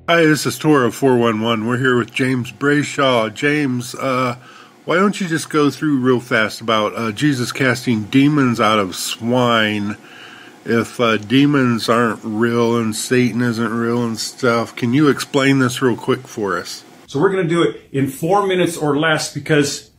Hi, this is Torah 411. We're here with James Brayshaw. James, why don't you just go through real fast about Jesus casting demons out of swine? If demons aren't real and Satan isn't real and stuff, can you explain this real quick for us? So we're going to do it in 4 minutes or less because,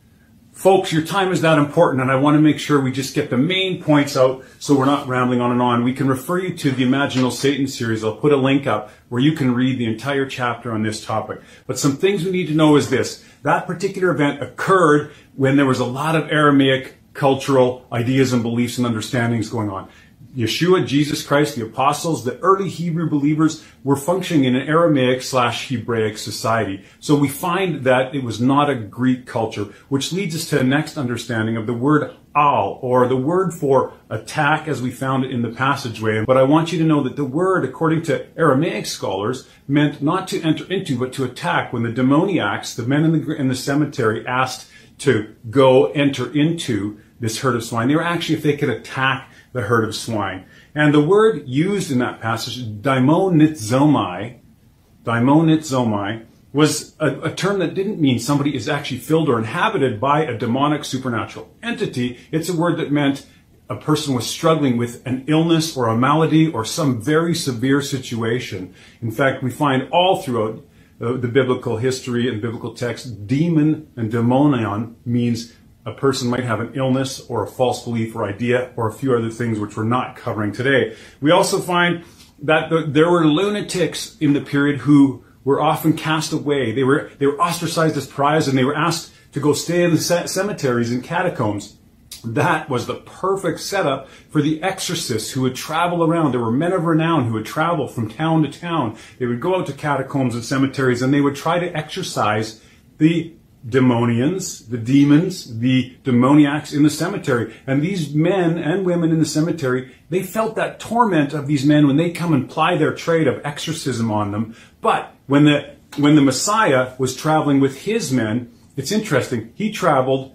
folks, your time is that important, and I want to make sure we just get the main points out so we're not rambling on and on. We can refer you to the Imaginal Satan series. I'll put a link up where you can read the entire chapter on this topic. But some things we need to know is this. That particular event occurred when there was a lot of Aramaic cultural ideas and beliefs and understandings going on. Yeshua, Jesus Christ, the apostles, the early Hebrew believers were functioning in an Aramaic/Hebraic society. So we find that it was not a Greek culture, which leads us to the next understanding of the word al, or the word for attack as we found it in the passageway. But I want you to know that the word, according to Aramaic scholars, meant not to enter into, but to attack. When the demoniacs, the men in the cemetery, asked to go enter into this herd of swine, they were actually, if they could attack the herd of swine. And the word used in that passage, daimonitzomai, was a term that didn't mean somebody is actually filled or inhabited by a demonic supernatural entity. It's a word that meant a person was struggling with an illness or a malady or some very severe situation. In fact, we find all throughout the biblical history and biblical text, demon and daimonion means a person might have an illness or a false belief or idea or a few other things which we're not covering today. We also find that there were lunatics in the period who were often cast away. They were ostracized as pariahs, and they were asked to go stay in the cemeteries and catacombs. That was the perfect setup for the exorcists who would travel around. There were men of renown who would travel from town to town. They would go out to catacombs and cemeteries, and they would try to exorcise the demonians, the demons, the demoniacs in the cemetery. And these men and women in the cemetery, they felt that torment of these men when they come and ply their trade of exorcism on them. But when the Messiah was traveling with his men, it's interesting, he traveled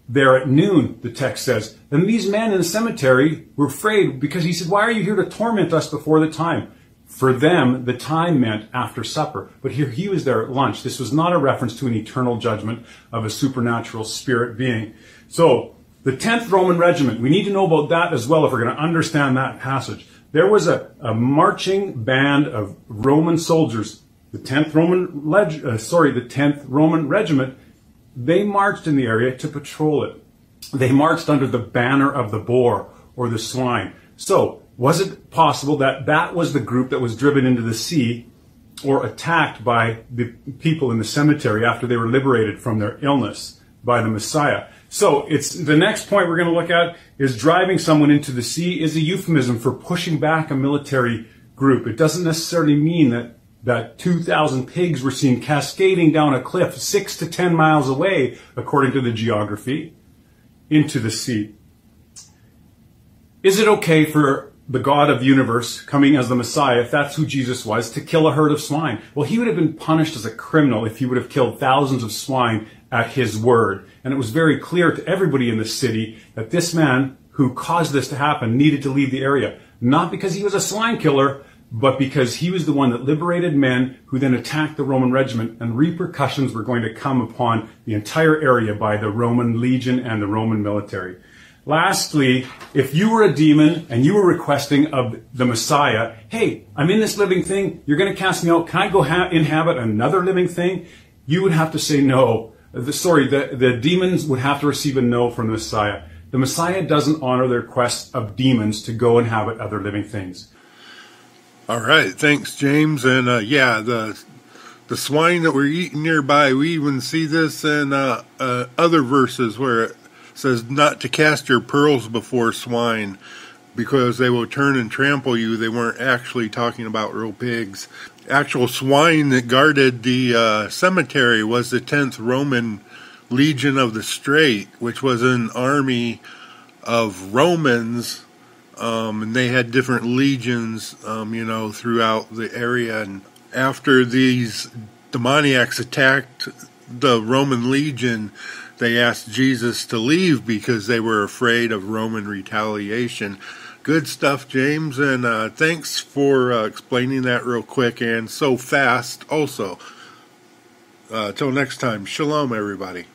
there at noon, the text says. And these men in the cemetery were afraid because he said, "Why are you here to torment us before the time?" For them, the time meant after supper. But here he was there at lunch. This was not a reference to an eternal judgment of a supernatural spirit being. So, the 10th Roman Regiment, we need to know about that as well if we're going to understand that passage. There was a marching band of Roman soldiers. The 10th Roman Regiment, they marched in the area to patrol it. They marched under the banner of the boar or the swine. So, was it possible that that was the group that was driven into the sea or attacked by the people in the cemetery after they were liberated from their illness by the Messiah? So it's the next point we're going to look at is driving someone into the sea is a euphemism for pushing back a military group. It doesn't necessarily mean that 2,000 pigs were seen cascading down a cliff 6 to 10 miles away, according to the geography, into the sea. Is it okay for the God of the universe coming as the Messiah, if that's who Jesus was, to kill a herd of swine? Well, he would have been punished as a criminal if he would have killed thousands of swine at his word. And it was very clear to everybody in the city that this man who caused this to happen needed to leave the area. Not because he was a swine killer, but because he was the one that liberated men who then attacked the Roman regiment, and repercussions were going to come upon the entire area by the Roman legion and the Roman military. Lastly, if you were a demon and you were requesting of the Messiah, "Hey, I'm in this living thing, you're going to cast me out, can I go inhabit another living thing?" You would have to say no. The demons would have to receive a no from the Messiah. The Messiah doesn't honor the requests of demons to go inhabit other living things. All right, thanks, James. And yeah, the swine that we're eating nearby, we even see this in other verses where it says not to cast your pearls before swine because they will turn and trample you. They weren't actually talking about real pigs. Actual swine that guarded the cemetery was the 10th Roman Legion of the Strait, which was an army of Romans, and they had different legions, throughout the area. And after these demoniacs attacked the Roman legion, they asked Jesus to leave because they were afraid of Roman retaliation. Good stuff, James, and thanks for explaining that real quick and so fast also. Till next time, shalom, everybody.